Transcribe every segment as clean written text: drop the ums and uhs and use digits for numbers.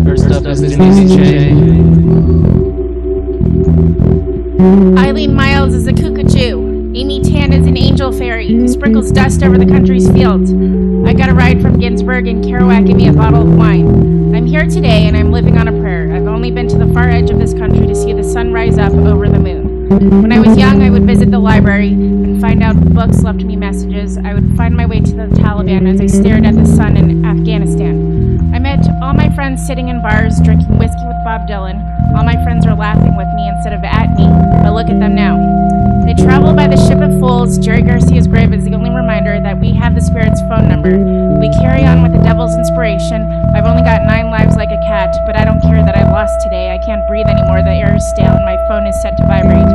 First up is Denise Chang. Eileen Miles is a cuckoo. Amy Tan is an angel fairy who sprinkles dust over the country's fields. I got a ride from Ginsburg, and Kerouac gave me a bottle of wine. I'm here today, and I'm living on a prayer. I've only been to the far edge of this country to see the sun rise up over the moon. When I was young, I would visit the library and find out books left me messages. I would find my way to the Taliban as I stared at the sun in Afghanistan. I met all my friends sitting in bars, drinking whiskey with Bob Dylan. All my friends are laughing with me instead of at me, but look at them now. They travel by the ship of fools. Jerry Garcia's grave is the only reminder that we have the spirit's phone number. We carry on with the devil's inspiration. I've only got 9 lives like a cat, but I don't care that I lost today. I can't breathe anymore. The air is stale and my phone is set to vibrate.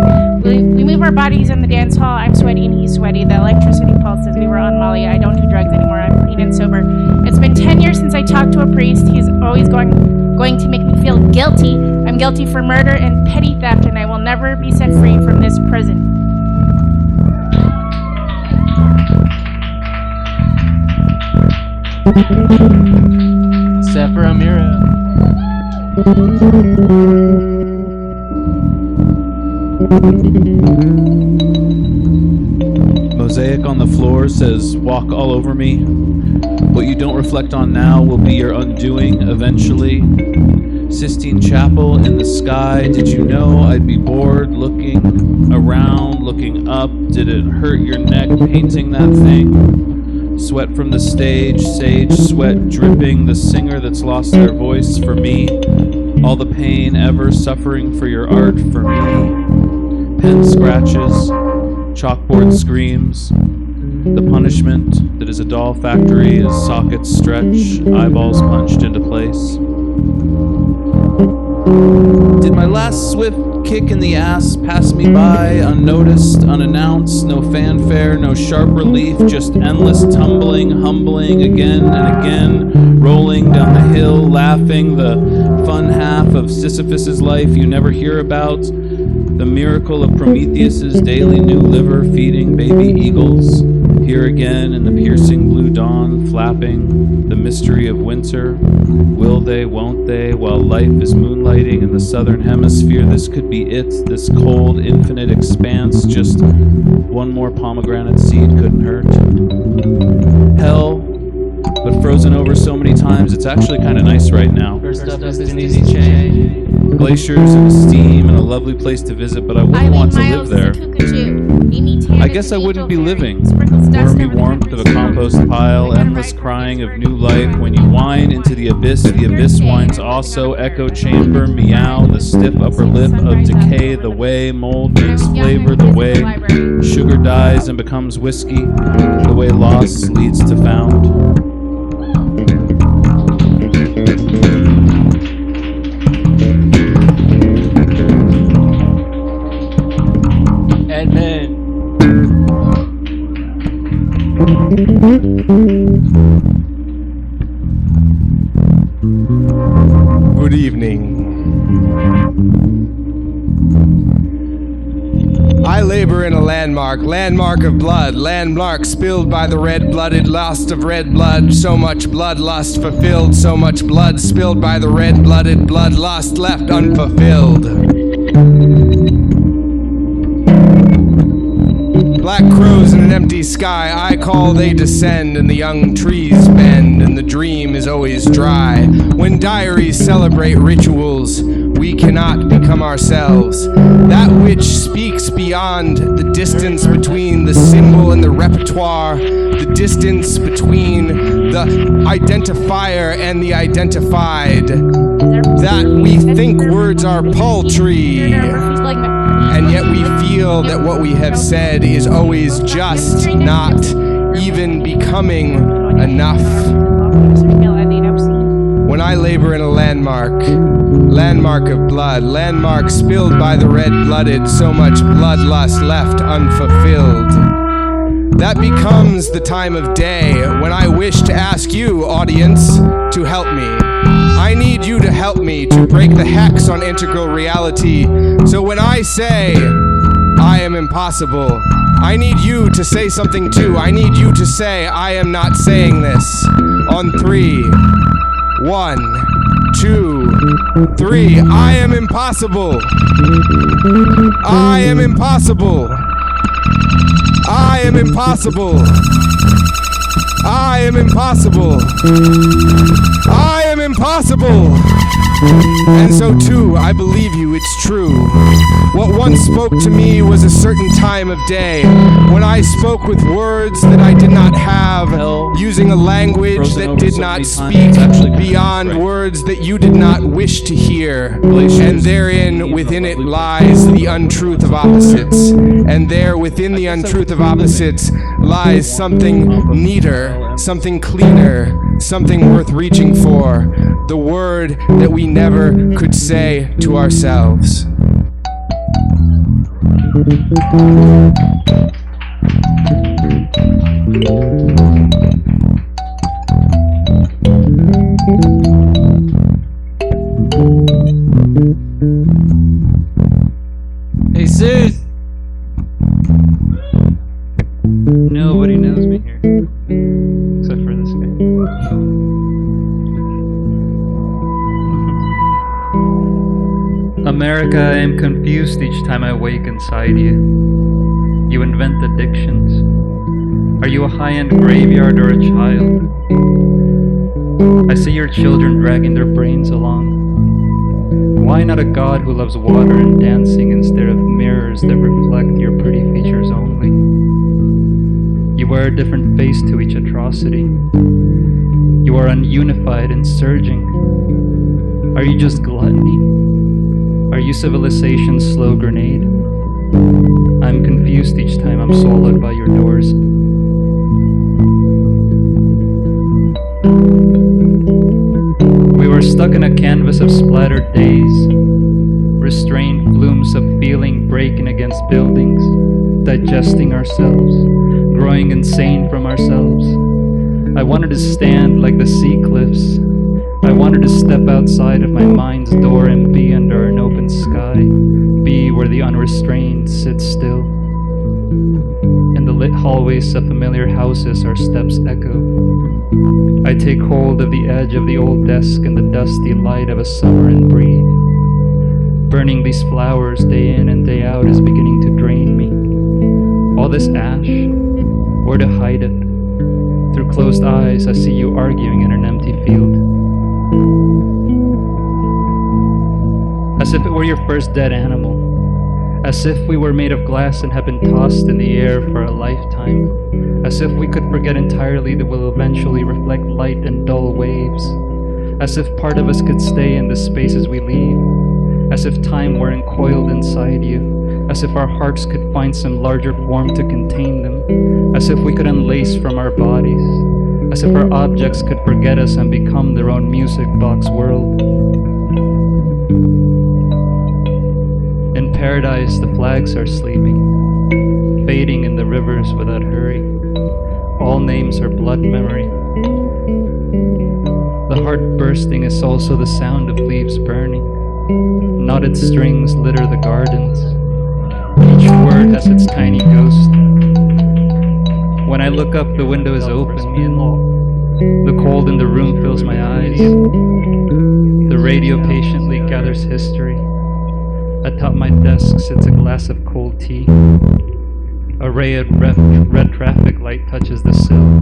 We move our bodies in the dance hall. I'm sweaty and he's sweaty. The electricity pulses. We were on Molly. I don't do drugs anymore. I'm clean and sober. It's been 10 years since I talked to a priest. He's always going to make me feel guilty. I'm guilty for murder and petty theft, and I will never be set free from this prison. Zephir Amira. Mosaic on the floor says, walk all over me. What you don't reflect on now will be your undoing eventually. Sistine Chapel in the sky. Did you know I'd be bored looking around, looking up? Did it hurt your neck painting that thing? Sweat from the stage, sage sweat dripping, the singer that's lost their voice for me. All the pain ever, suffering for your art for me. Pen scratches, chalkboard screams. The punishment that is a doll factory as sockets stretch, eyeballs punched into place. Did my last swift kick in the ass pass me by, unnoticed, unannounced, no fanfare, no sharp relief, just endless tumbling, humbling again and again, rolling down the hill, laughing, the fun half of Sisyphus's life you never hear about, the miracle of Prometheus's daily new liver feeding baby eagles, here again in the piercing blue dawn, flapping, the mystery of winter. Will they, won't they, while life is moonlighting in the southern hemisphere, this could be it, this cold, infinite expanse, just one more pomegranate seed couldn't hurt. Hell, but frozen over so many times, it's actually kind of nice right now. First up is Denise Chang. Glaciers and steam and a lovely place to visit, but I wouldn't want to live there. I guess I wouldn't be living. Wormy warmth of a compost pile, endless crying of new life. When you whine into the abyss whines also. Echo chamber, meow, the stiff upper lip of decay, the way mold makes flavor, the way sugar dies and becomes whiskey, the way loss leads to found. Good evening. I labor in a landmark of blood, landmark spilled by the red-blooded, lost of red blood, so much bloodlust fulfilled, so much blood spilled by the red-blooded, blood lost left unfulfilled. Black crows in an empty sky, I call, they descend, and the young trees bend, and the dream is always dry. When diaries celebrate rituals, we cannot become ourselves. That which speaks beyond the distance between the symbol and the repertoire, the distance between the identifier and the identified. That we think words are paltry, and yet we feel that what we have said is always just not even becoming enough. When I labor in a landmark of blood, landmark spilled by the red-blooded, so much bloodlust left unfulfilled. That becomes the time of day when I wish to ask you, audience, to help me. I need you to help me to break the hex on integral reality. So when I say, I am impossible, I need you to say something too. I need you to say, I am not saying this. On 3, 1, 2, 3. I am impossible. I am impossible. I am impossible. I am impossible. I am impossible. And so too, I believe you, it's true. What once spoke to me was a certain time of day, when I spoke with words that I did not have, using a language that did not speak beyond words that you did not wish to hear. And therein, within it, lies the untruth of opposites. And there, within the untruth of opposites, lies something neater, something cleaner, something worth reaching for. The word that we never could say to ourselves. Jesús! Nobody knows me here. Except for this guy. America, I am confused each time I wake inside you. You invent addictions. Are you a high-end graveyard or a child? I see your children dragging their brains along. Why not a God who loves water and dancing instead of mirrors that reflect your pretty features only? You wear a different face to each atrocity. You are ununified and surging. Are you just gluttony? Are you civilization's slow grenade? I'm confused each time I'm swallowed by your doors. We were stuck in a canvas of splattered days, restrained flumes of feeling breaking against buildings, digesting ourselves, growing insane from ourselves. I wanted to stand like the sea cliffs. I wanted to step outside of my mind's door and be under an open sky, be where the unrestrained sit still. In the lit hallways of familiar houses our steps echo. I take hold of the edge of the old desk in the dusty light of a summer and breathe. Burning these flowers day in and day out is beginning to drain me. All this ash, where to hide it? Through closed eyes I see you arguing in an empty field. As if it were your first dead animal. As if we were made of glass and had been tossed in the air for a lifetime. As if we could forget entirely that we'll eventually reflect light and dull waves. As if part of us could stay in the spaces we leave. As if time were encoiled inside you. As if our hearts could find some larger form to contain them. As if we could unlace from our bodies. As if our objects could forget us and become their own music box world. In paradise, the flags are sleeping, fading in the rivers without hurry. All names are blood memory. The heart burns bursting is also the sound of leaves burning. Knotted strings litter the gardens. Each word has its tiny ghost. When I look up, the window is open. The cold in the room fills my eyes. The radio patiently gathers history. Atop my desk sits a glass of cold tea. A ray of red traffic light touches the sill.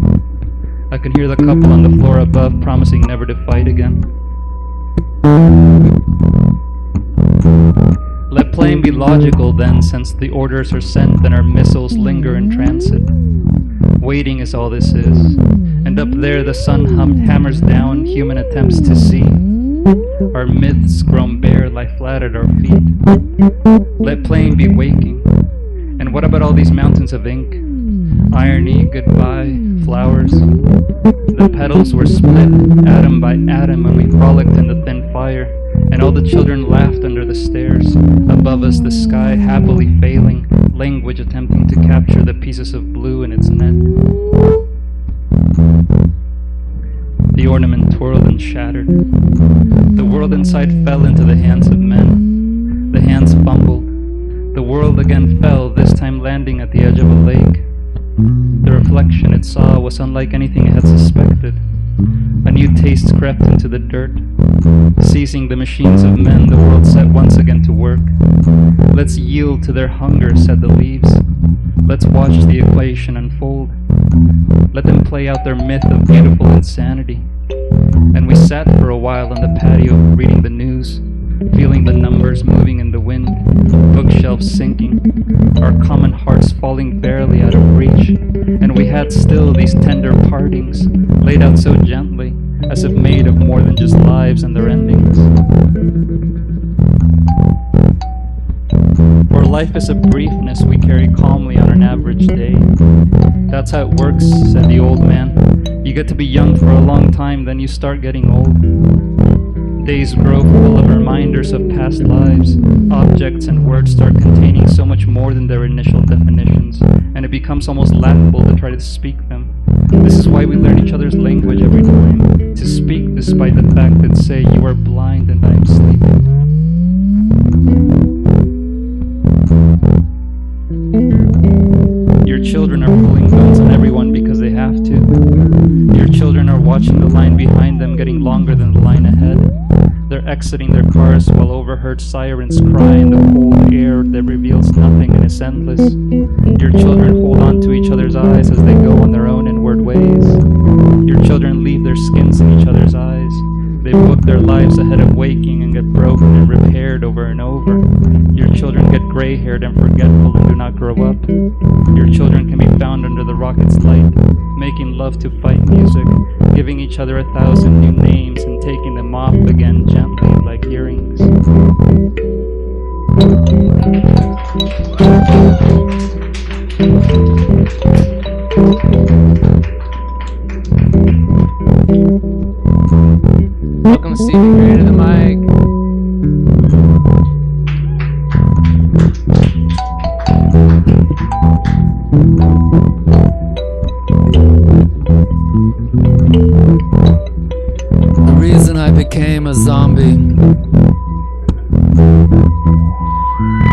I can hear the couple on the floor above promising never to fight again. Let playing be logical then, since the orders are sent and our missiles linger in transit. Waiting is all this is, and up there the sun hammers down human attempts to see. Our myths grown bare lie flat at our feet. Let playing be waking. And what about all these mountains of ink? Irony, goodbye, flowers. The petals were split atom by atom when we frolicked in the thin fire, and all the children laughed under the stairs. Above us the sky happily failing, language attempting to capture the pieces of blue in its net. The ornament twirled and shattered. The world inside fell into the hands of men. The hands fumbled. The world again fell, this time landing at the edge of a lake. The reflection it saw was unlike anything it had suspected. A new taste crept into the dirt. Seizing the machines of men, the world set once again to work. Let's yield to their hunger, said the leaves. Let's watch the equation unfold. Let them play out their myth of beautiful insanity. And we sat for a while on the patio, reading the news, feeling the numbers moving in the wind, bookshelves sinking, our common hearts falling barely out of reach. And we had still these tender partings, laid out so gently, as if made of more than just lives and their endings. For life is a briefness we carry calmly on an average day. That's how it works, said the old man. You get to be young for a long time, then you start getting old. Days grow full of reminders of past lives. Objects and words start containing so much more than their initial definitions, and it becomes almost laughable to try to speak them. This is why we learn each other's language every time, to speak despite the fact that say you are blind and I am sleeping. Your children are pulling guns on everyone because they have to. Your children are watching the line behind them getting longer than the line ahead. They're exiting their cars while overheard sirens cry in the cold air that reveals nothing and is endless. Your children hold on to each other's eyes as they go on their own inward ways. Your children leave their skins in each other's eyes. They book their lives ahead of waking and get broken and repaired over and over. Your children get gray-haired and forgetful and do not grow up. Your children can be found under the rocket's light, making love to fight music, giving each other 1,000 new names and taking them off again gently like earrings. Welcome, Stephen Gray, to the mic. The reason I became a zombie.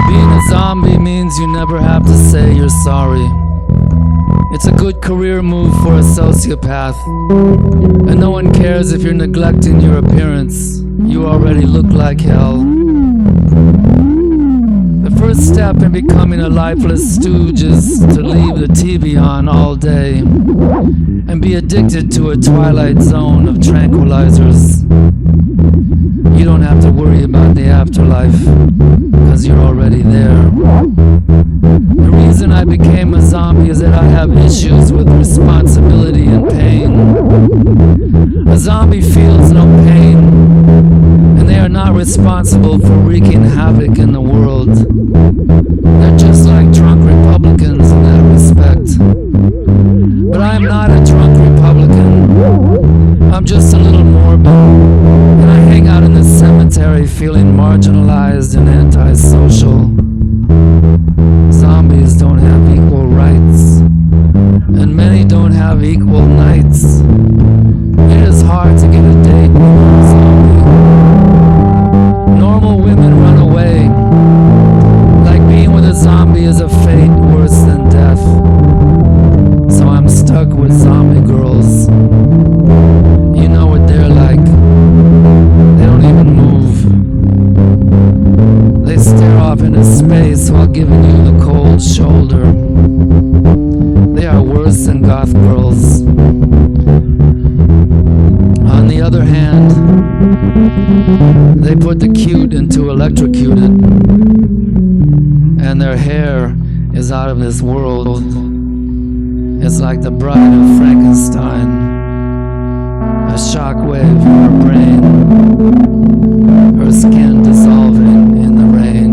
Being a zombie means you never have to say you're sorry. It's a good career move for a sociopath. And no one cares if you're neglecting your appearance. You already look like hell. The first step in becoming a lifeless stooge is to leave the TV on all day and be addicted to a twilight zone of tranquilizers. You don't have to worry about the afterlife, because you're already there. The reason I became a zombie is that I have issues with responsibility and pain. A zombie feels no pain, and they are not responsible for wreaking havoc in the world. They're just like drunk Republicans in that respect. But I'm not a drunk Republican. I'm just a little morbid, and I hang out in the cemetery feeling marginalized and antisocial. Zombies don't have equal rights, and many don't have equal nights. It is hard to get a date with giving you the cold shoulder. They are worse than goth girls. On the other hand, they put the cute into electrocuted, and their hair is out of this world. It's like the bride of Frankenstein, a shockwave in her brain, her skin dissolving in the rain.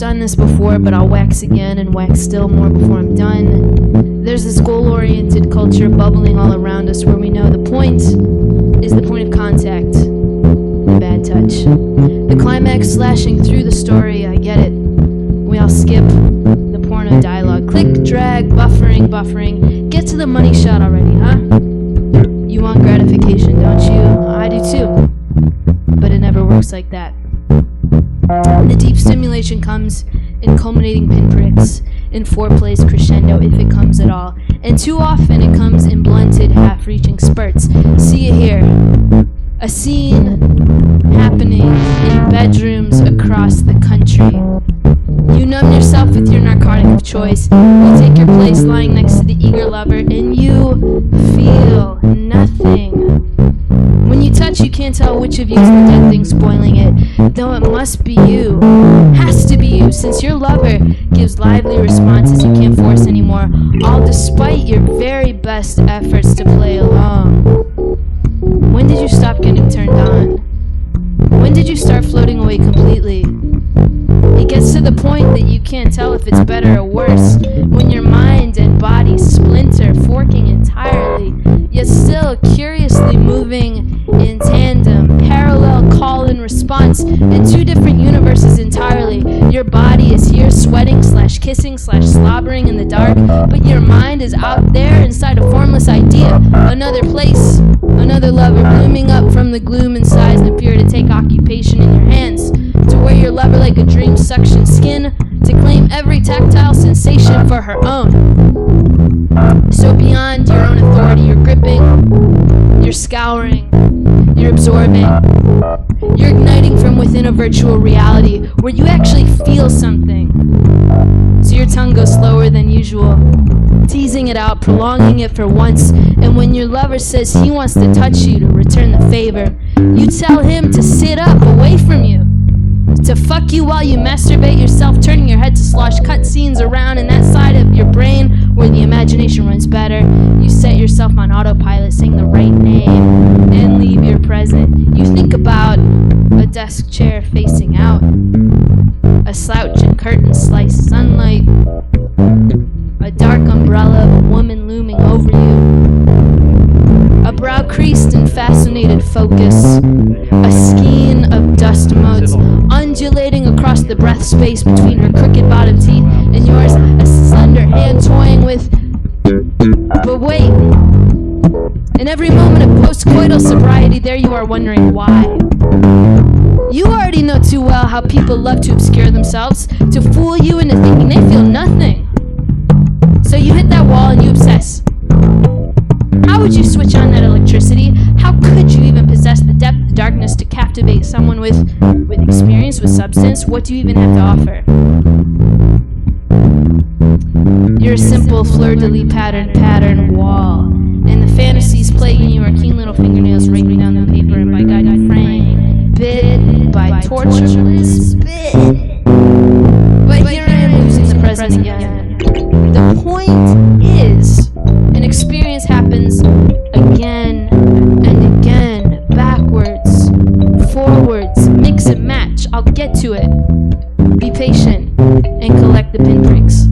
Done this before, but I'll wax again and wax still more before I'm done. There's this goal-oriented culture bubbling all around us where we know the point is the point of contact, the bad touch. The climax slashing through the story, I get it. We all skip the porno dialogue. Click, drag, buffering. Get to the money shot already, huh? You want gratification, don't you? I do too. But it never works like that. The deep stimulation comes in culminating pinpricks, in foreplay's crescendo, if it comes at all. And too often it comes in blunted, half-reaching spurts. See it here. A scene happening in bedrooms across the country. You numb yourself with your narcotic of choice. You take your place lying next to the eager lover, and you feel nothing. When you touch, you can't tell which of you is the dead thing spoiling it, though it must be you. Has to be you, since your lover gives lively responses you can't force anymore, all despite your very best efforts to play along. When did you stop getting turned on? When did you start floating away completely? It gets to the point that you can't tell if it's better or worse, when your mind and body splinter, forking entirely, yet still curiously moving in tandem, parallel call and response in two different universes entirely. Your body is here sweating / kissing / slobbering in the dark, but your mind is out there inside a formless idea, another place, another lover blooming up from the gloom and sighs and fear to take occupation in your hands, to wear your lover like a dream suction skin, to claim every tactile sensation for her own. So beyond your own authority, you're gripping, you're scouring, you're absorbing, you're igniting from within a virtual reality where you actually feel something. So your tongue goes slower than usual, teasing it out, prolonging it for once, and when your lover says he wants to touch you to return the favor, you tell him to sit up away from you, to fuck you while you masturbate yourself, turning your head to slosh cutscenes around in that side of your brain where the imagination runs better. You set yourself on autopilot, saying the right name, and leave your present. You think about a desk chair facing out, a slouch and curtains slice sunlight, a dark umbrella of a woman looming over you, a brow creased in fascinated focus, a skein of dust motes undulating across the breath space between her crooked bottom teeth and yours, a slender hand toying with. But wait, in every moment of post-coital sobriety, there you are wondering why. You already know too well how people love to obscure themselves, to fool you into thinking they feel nothing. So you hit that wall and you obsess. How would you switch on that electricity? How could you even possess the depth of darkness to captivate someone with experience, with substance? What do you even have to offer? You're a simple fleur-de-lis pattern wall, and the fantasies plaguing you are keen little fingernails raking down the paper, and by God you frame, bit by tortureless bit. But here I am losing the present again. The point is, an experience happens again and again, backwards, forwards, mix and match. I'll get to it. Be patient and collect the pinpricks.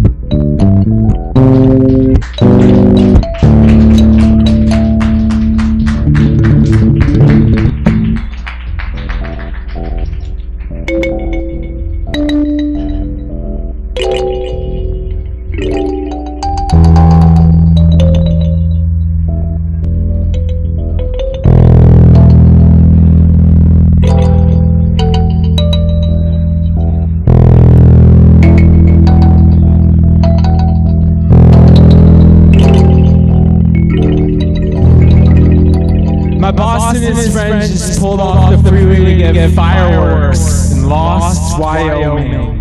and his friends just pulled off the freeway to get fireworks in Lost, Wyoming.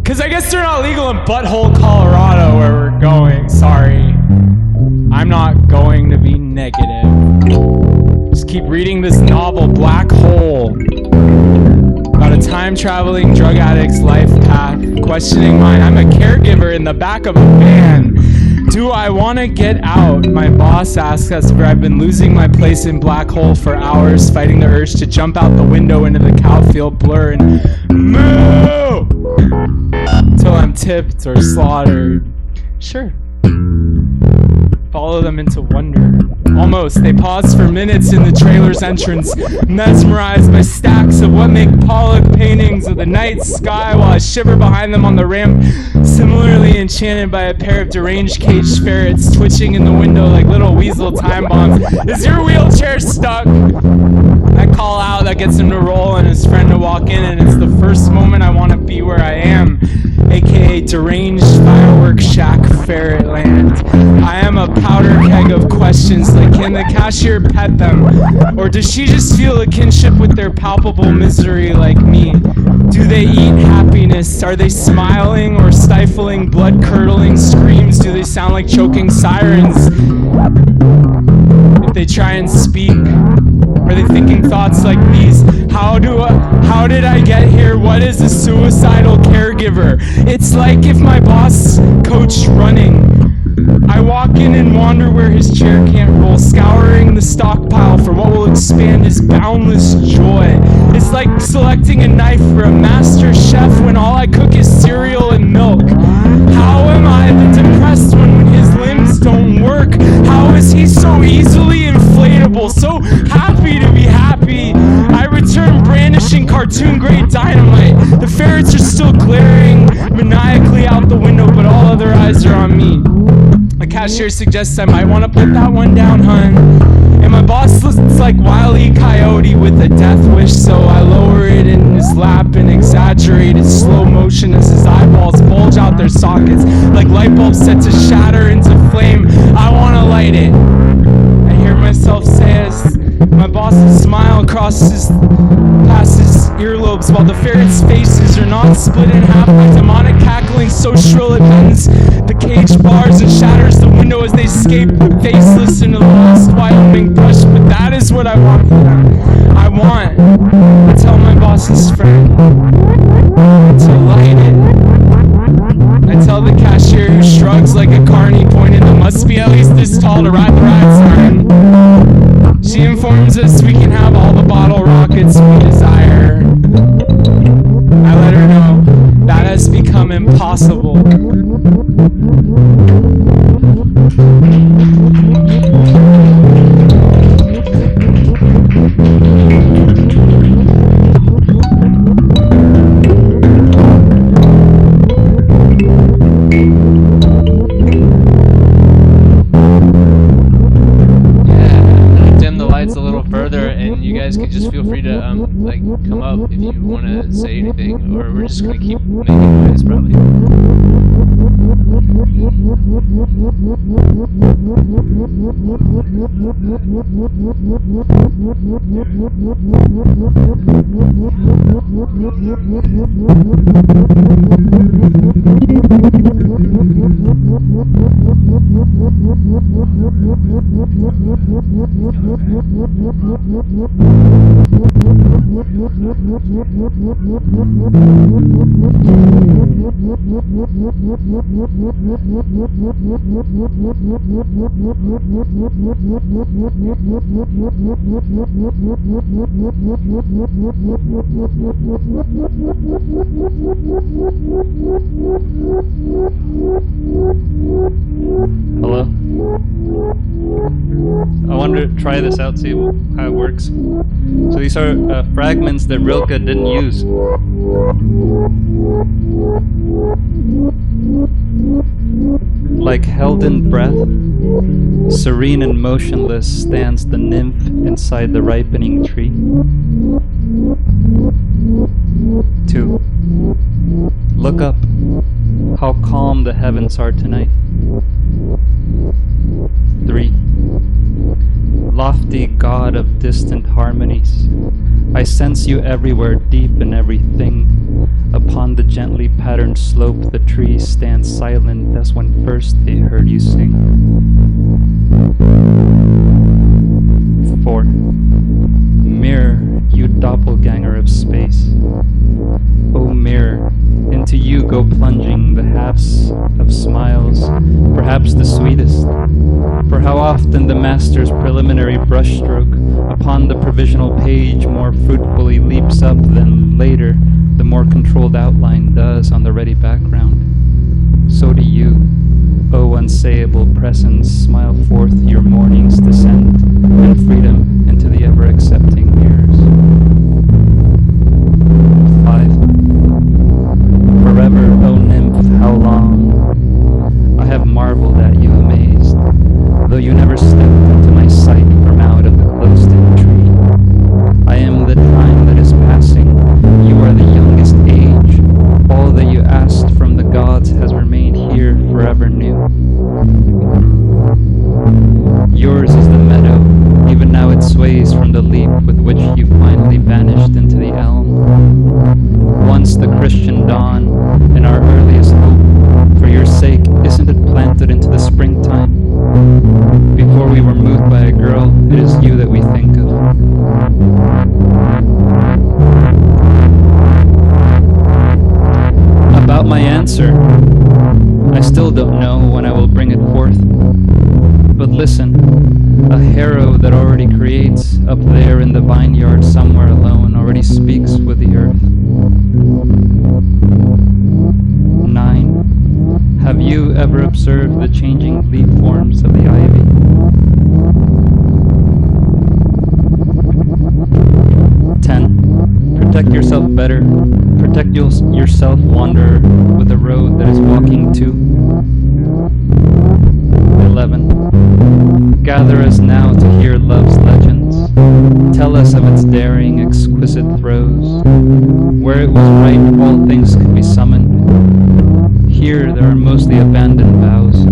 Because I guess they're not legal in Butthole, Colorado, where we're going. Sorry. I'm not going to be negative. Just keep reading this novel, Black Hole, about a time-traveling drug addict's life path, questioning mine. I'm a caregiver in the back of a van. Do I want to get out? My boss asks us where I've been losing my place in Black Hole for hours, fighting the urge to jump out the window into the cow field blur and moo! Till I'm tipped or slaughtered. Sure. Follow them into wonder. Almost. They pause for minutes in the trailer's entrance, mesmerized by stacks of what make Pollock paintings of the night sky, while I shiver behind them on the ramp, similarly enchanted by a pair of deranged caged ferrets twitching in the window like little weasel time bombs. Is your wheelchair stuck? I call out, that gets him to roll and his friend to walk in, and it's the first moment I want to be where I am, aka deranged fireworks shack ferret land. I am a powder keg of questions, like can the cashier pet them? Or does she just feel a kinship with their palpable misery like me? Do they eat happiness? Are they smiling or stifling blood-curdling screams? Do they sound like choking sirens? If they try and speak, are they thinking thoughts like these? How did I get here? What is a suicidal caregiver? It's like if my boss coached running. I walk in and wander where his chair can't roll, scouring the stockpile for what will expand his boundless joy. It's like selecting a knife for a master chef when all I cook is cereal and milk. How am I the depressed one when his limbs don't work? How is he so easily inflatable, so happy to be happy? I return brandishing cartoon-grade dynamite. The ferrets are still glaring maniacally out the window, but all other eyes are on me. The cashier suggests I might want to put that one down, hun. And my boss looks like Wile E. Coyote with a death wish, so I lower it in his lap in exaggerated slow motion as his eyeballs bulge out their sockets like light bulbs set to shatter into flame. I want to light it. I hear myself say as my boss's smile crosses past his earlobes while the ferrets' faces are not split in half by demonic cackling so shrill it bends the cage bars and shatters the window as they escape faceless into the lost Wyoming brush. But that is what I want for them. I want to tell my boss's friend to light it. I tell the cashier who shrugs like a carny pointed that must be at least this tall to ride the ride sign. She informs us we can have all the bottle rockets we desire. I let her know that has become impossible. Could just feel free to like come up if you want to say anything, or we're just gonna keep making noise probably. Hello? I wanted to try this out, see how it works. So these are fragments that Rilke didn't use. Like held in breath, serene and motionless stands the nymph inside the ripening tree. 2. Look up, how calm the heavens are tonight. 3. lofty god of distant harmonies. I sense you everywhere, deep in everything. Upon the gently patterned slope, the trees stand silent as when first they heard you sing. 4. Mirror, you doppelganger of space. Oh mirror, into you go plunging the halves of smiles, perhaps the sweetest. For how often the master's preliminary brushstroke upon the provisional page more fruitfully leaps up than later the more controlled outline does on the ready background. So do you, O unsayable presence, smile forth your morning's descent and freedom into the ever-accepting mirrors. 5. Forever, O nymph, how long? I have marveled at you amazed, though you never stepped into my sight from out of the closed-in tree. I am the time that is passing, you are the youngest age. All that you asked from the gods has remained here forever new. Yours is the meadow, even now it sways from the leap with which you finally vanished into the elm. Once the Christian dawn, and our earliest hope, for your sake, isn't it planted into the springtime? Before we were moved by a girl, it is you that we think of. About my answer, I still don't know when I will bring it forth. But listen, a harrow that already creates up there in the vineyard somewhere alone already speaks with the earth. 9. Have you ever observed the changing leaf forms of the ivy? 10. Protect yourself better. Protect yourself, wanderer, with the road that is walking to. 11. Gather us now to hear love's legends. Tell us of its daring, exquisite throes. Where it was right, all things could be summoned. Here there are mostly abandoned vows.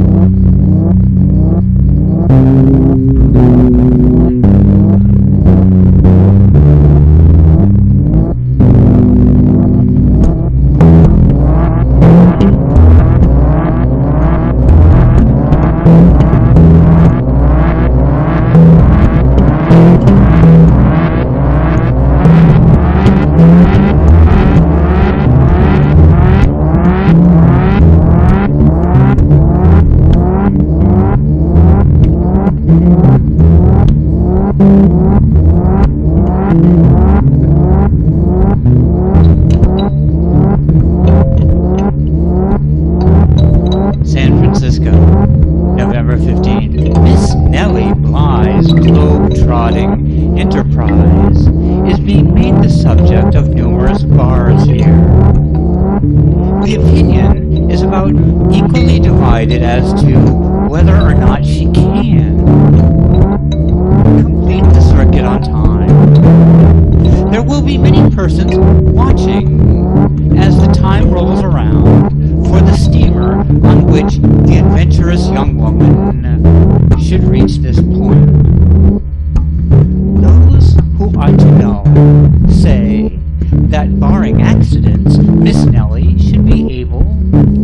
15. Miss Nellie Bly's globe-trotting enterprise is being made the subject of numerous bars here. The opinion is about equally divided as to whether or not she can complete the circuit on time. There will be many persons watching as the time rolls around for the steamer on which the adventurous young woman should reach this point. Those who ought to know say that, barring accidents, Miss Nellie should be able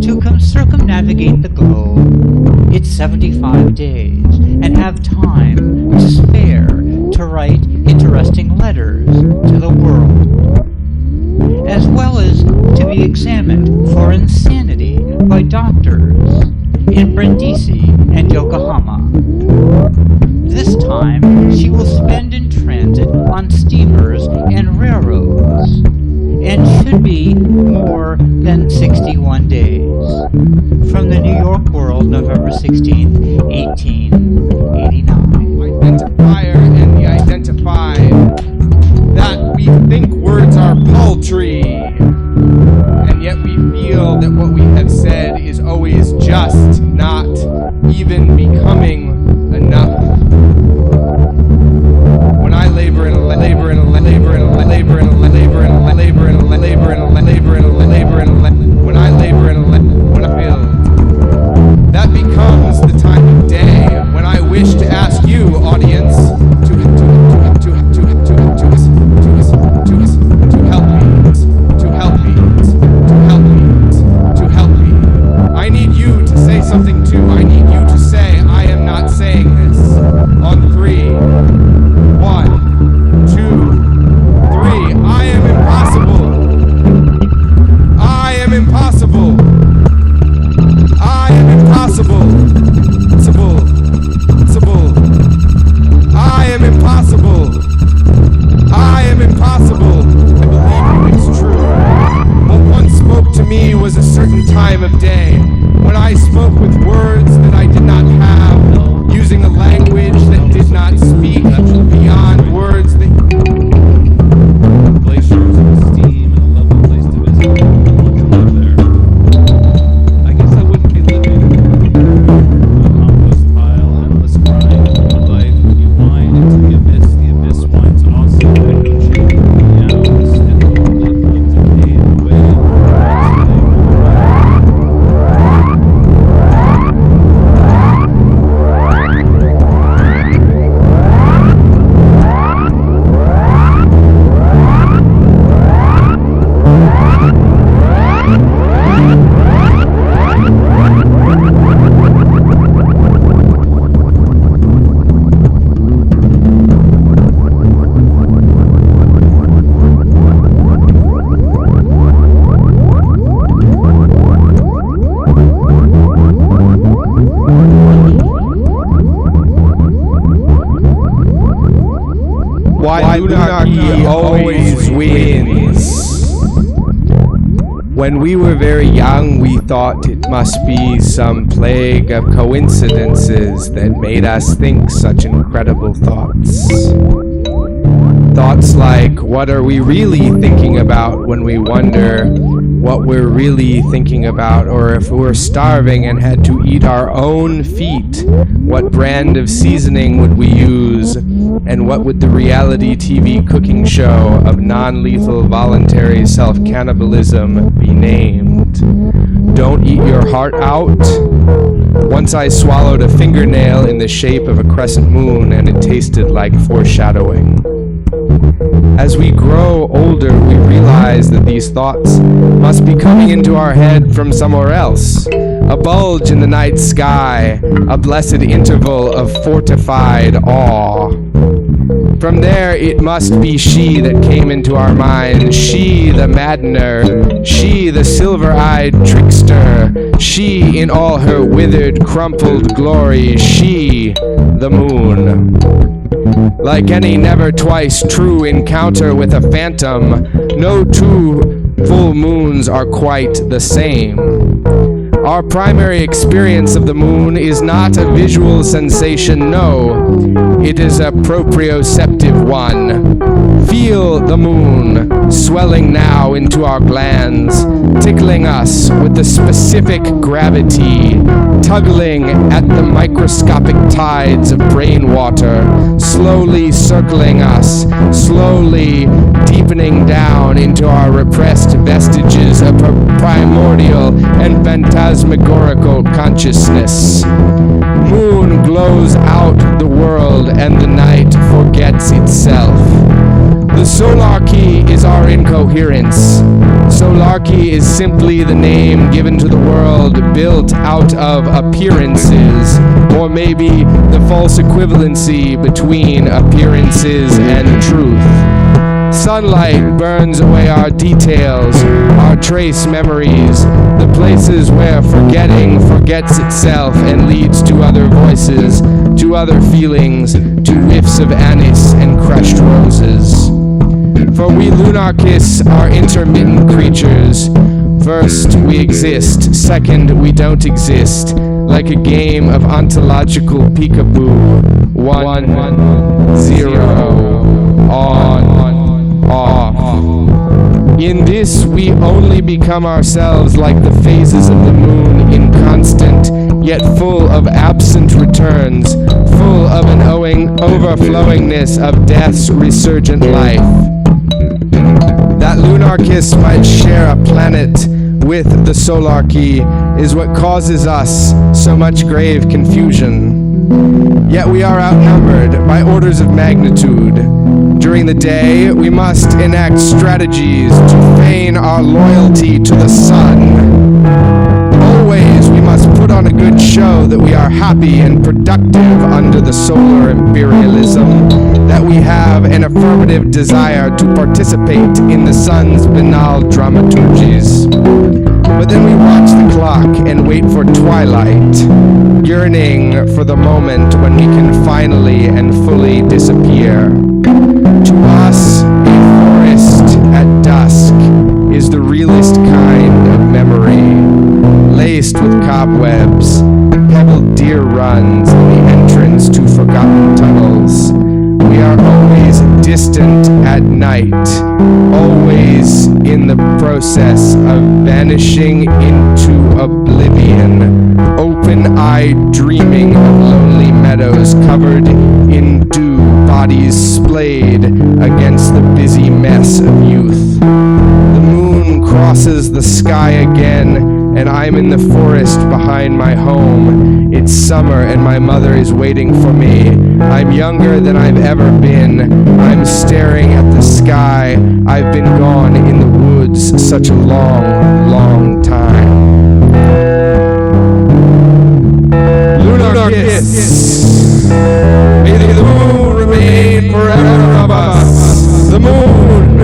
to circumnavigate the globe its 75 days and have time to spare to write interesting letters to the world, as well as to be examined for insanity by doctors in Brindisi and Yokohama. This time she will spend in transit on steamers and railroads, and should be more than 61 days. From the New York World, November 16th, 1889. Identifier and the identified, that we think words are paltry, and yet we feel that what we have said is always just not even becoming enough. When I labor in a labor in a labor in a labor in a labor in a labor in a labor in a labor in a labor in a when I labor in a when I feel that becomes the time of day when I wish to ask you, audience, was a certain time of day when I spoke with words that I did not have, using a language that did not speak beyond words that... Glaciers of steam and a lovely place to visit. Live there. I guess I wouldn't be living a compost pile, endless grind of life. You wind into the abyss winds also. I know changing the hours and the decay away. Why Lunarchy always wins. When we were very young, we thought it must be some plague of coincidences that made us think such incredible thoughts. Thoughts like, what are we really thinking about when we wonder what we're really thinking about? Or if we're starving and had to eat our own feet, what brand of seasoning would we use? And what would the reality TV cooking show of non-lethal voluntary self-cannibalism be named? Don't eat your heart out? Once I swallowed a fingernail in the shape of a crescent moon and it tasted like foreshadowing. As we grow older, we realize that these thoughts must be coming into our head from somewhere else. A bulge in the night sky, a blessed interval of fortified awe. From there, it must be she that came into our mind, she the maddener, she the silver-eyed trickster, she in all her withered, crumpled glory, she the moon. Like any never twice true encounter with a phantom, no two full moons are quite the same. Our primary experience of the moon is not a visual sensation, no. It is a proprioceptive one. Feel the moon swelling now into our glands, tickling us with the specific gravity, tugging at the microscopic tides of brain water, slowly circling us, slowly deepening down into our repressed vestiges of primordial and phantasmagorical consciousness. Moon glows out the world and the night forgets itself. The solarchy is our incoherence. Solarchy is simply the name given to the world built out of appearances, or maybe the false equivalency between appearances and truth. Sunlight burns away our details, our trace memories, the places where forgetting forgets itself and leads to other voices, to other feelings, to whiffs of anise and crushed roses. For we lunarchists are intermittent creatures. First, we exist. Second, we don't exist. Like a game of ontological peekaboo. 1, 0, on, off. In this, we only become ourselves like the phases of the moon, inconstant, yet full of absent returns, full of an overflowingness of death's resurgent life. That lunarchists might share a planet with the solarchy is what causes us so much grave confusion. Yet we are outnumbered by orders of magnitude. During the day, we must enact strategies to feign our loyalty to the sun. Always we must put on a good show that we are happy and productive under the solar imperialism, that we have an affirmative desire to participate in the sun's banal dramaturgies. But then we watch the clock and wait for twilight, yearning for the moment when we can finally and fully disappear. To us, a forest at dusk is the realest kind of memory. distant at night, always in the process of vanishing into oblivion, open-eyed dreaming of lonely meadows covered in dew, bodies splayed against the busy mess of youth. The moon crosses the sky again, and I'm in the forest behind my home. It's summer and my mother is waiting for me. I'm younger than I've ever been. I'm staring at the sky. I've been gone in the woods such a long, long time. Lunar kiss. May the moon remain forever of us. The moon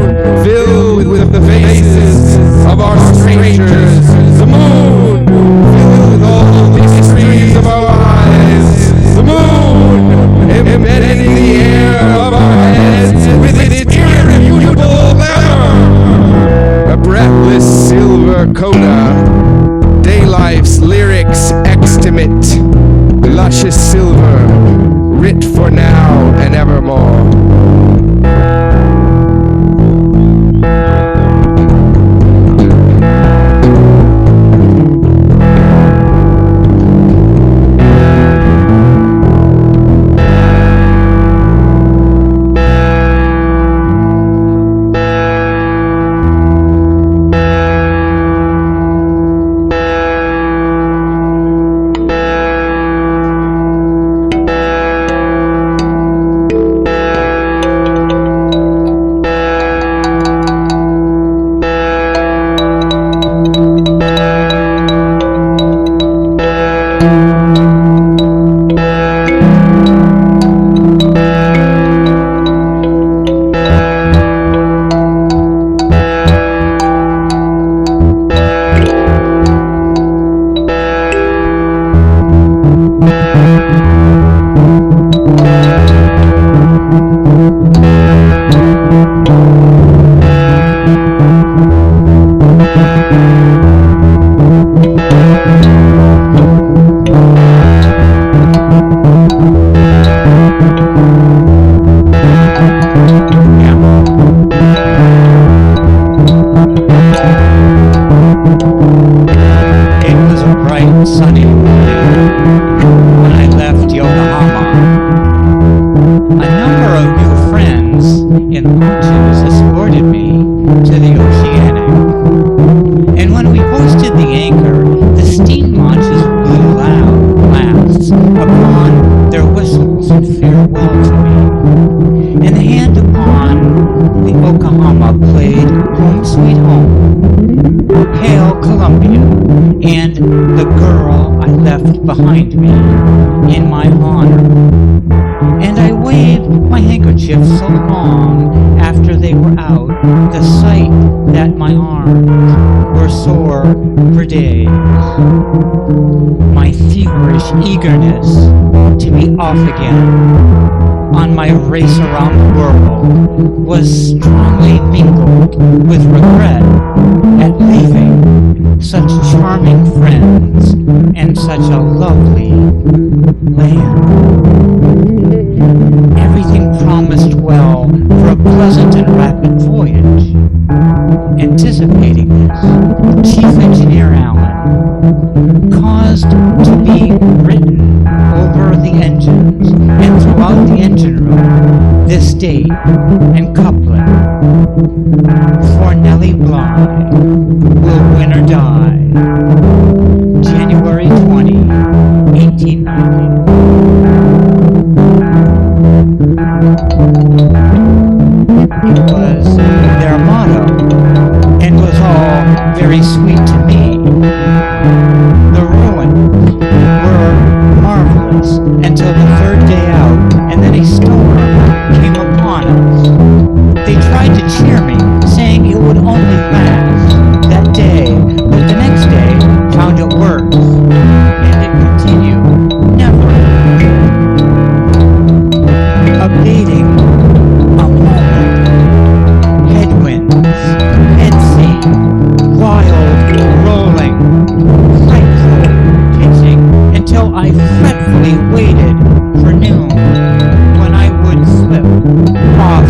filled with the faces of our strangers. The moon filled with all the mysteries of our lives. The moon embedded in the air above our heads with its irrefutable glamour. A breathless silver coda, Daylife's lyrics extimate, luscious silver, writ for now and evermore. Behind me in my honor, and I waved my handkerchief so long after they were out, the sight that my arms were sore for days. My feverish eagerness to be off again on my race around the world was strongly mingled with regret at leaving such charming friends and such a lovely land. Everything promised well for a pleasant and rapid voyage. Anticipating this, Chief Engineer Allen caused to be written over the engines and throughout the engine room this date and couplet: for Nellie Bly will win or die, January 20, 1890. It was their motto, and was all very sweet to me. The ruins were marvelous until the third day out, and then a storm came upon us. They tried to cheer me, saying it would only last that day, but the next day found it worse, and it continued never abating a moment. Headwinds, head sea, wild rolling, frightful pitching, until I fretfully waited for noon, when I would slip off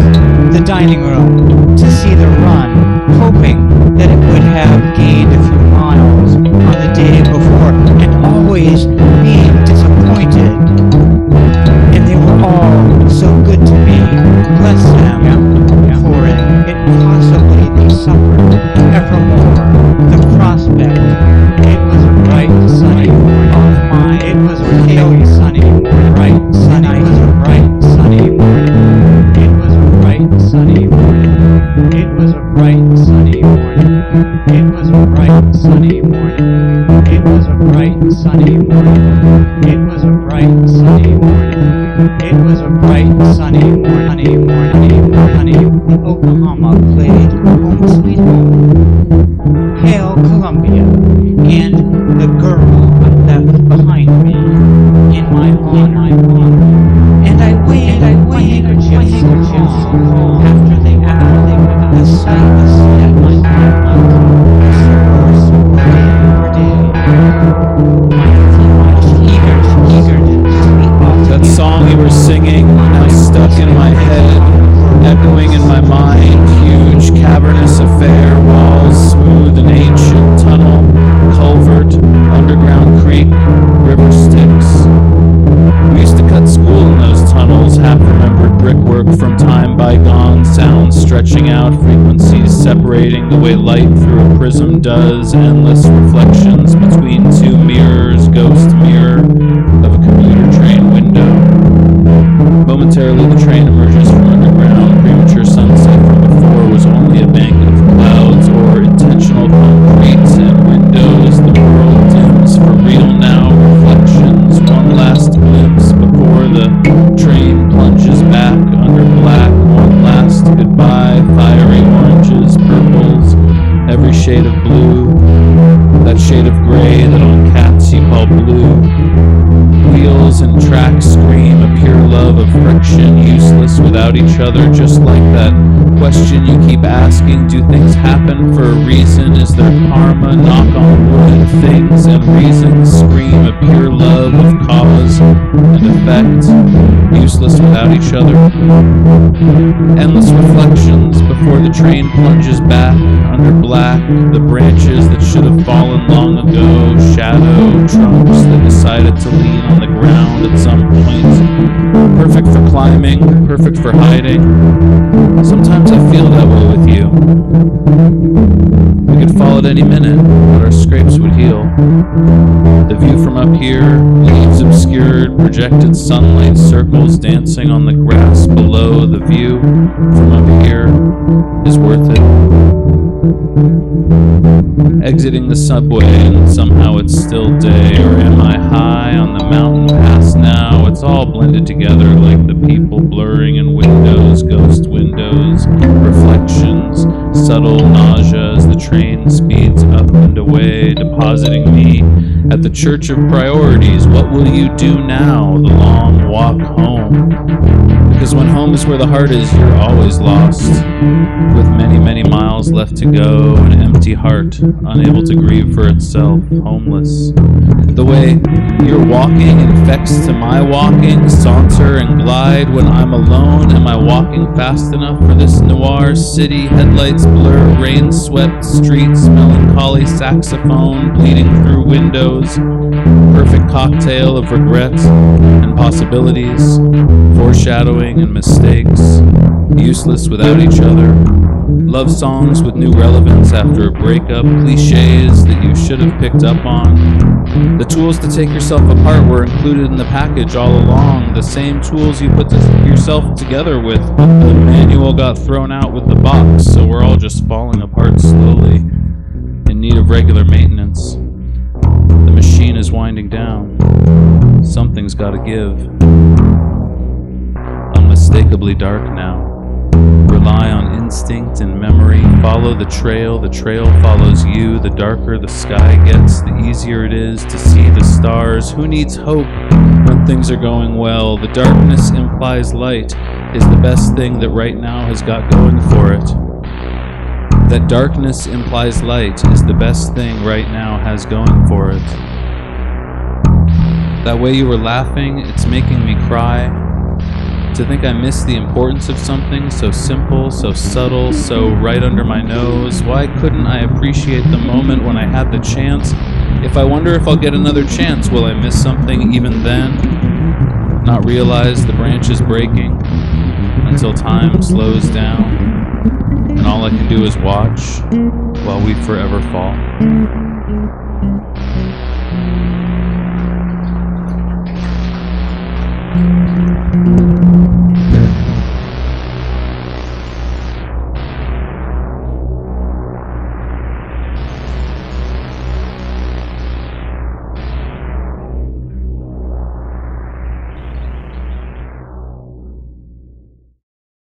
sunny morning. It was a bright and sunny morning. It was a bright and sunny morning. It was a bright and sunny morning. When Oklahoma played Home Sweet Home. Hail Columbia, and the girl I left behind me in my honor. And I waved my handkerchief so long after they the sightless at my That song you were singing, now stuck in my head, echoing in my mind, huge cavernous affair, walls smooth and ancient, tunnel, culvert, underground creek, river Styx. We used to cut school in those tunnels, half-remembered brickwork from time bygone, sounds stretching out, frequencies separating the way light through a prism does, endless reflections between two mirrors, ghost mirror of a commuter train window. Momentarily the train emerges from underground, premature sunset from before was only a bank of clouds or intentional concrete and windows. The world dims for real now, reflections, one last glimpse before the train plunges back under black, one last goodbye, fiery oranges, purples, every shade of blue, that shade of gray that on cats you call blue. Wheels and tracks scream a pure love of friction, useless without each other, just like that question you keep asking, do things happen for a reason? Is there karma? Knock on wood, things and reasons scream a pure love of cause and effect, useless without each other. Endless reflections before the train plunges back under black, the branches that should have fallen long ago, shadow trunks that decided to lean on the ground at some point. Perfect for climbing, perfect for hiding. Sometimes I feel that way with you. We could fall at any minute, but our scrapes would heal. The view from up here, leaves obscured, projected sunlight circles dancing on the grass below. The view from up here is worth it. Exiting the subway and somehow it's still day, or am I high on the mountain pass now? It's all blended together like the people blurring in windows, ghost windows, reflections, subtle nausea as the train speeds up and away, depositing me at the church of priorities. What will you do now? The long walk home. Because when home is where the heart is, you're always lost, with many, many miles left to go, an empty heart, unable to grieve for itself, homeless. The way your walking infects to my walking, saunter and glide when I'm alone. Am I walking fast enough for this noir city? Headlights blur, rain-swept streets, melancholy saxophone bleeding through windows, perfect cocktail of regret and possibilities, foreshadowing and mistakes, useless without each other. Love songs with new relevance after a breakup, cliches that you should have picked up on. The tools to take yourself apart were included in the package all along, the same tools you put yourself together with, but the manual got thrown out with the box, so we're all just falling apart slowly, in need of regular maintenance. The machine is winding down. Something's gotta give. Unmistakably dark now. Rely on instinct and memory. Follow the trail follows you. The darker the sky gets, the easier it is to see the stars. Who needs hope when things are going well? The darkness implies light is the best thing that right now has got going for it. That darkness implies light is the best thing right now has going for it. That way you were laughing, it's making me cry. To think I missed the importance of something so simple, so subtle, so right under my nose. Why couldn't I appreciate the moment when I had the chance? If I wonder if I'll get another chance, will I miss something even then? Not realize the branch is breaking until time slows down, and all I can do is watch while we forever fall.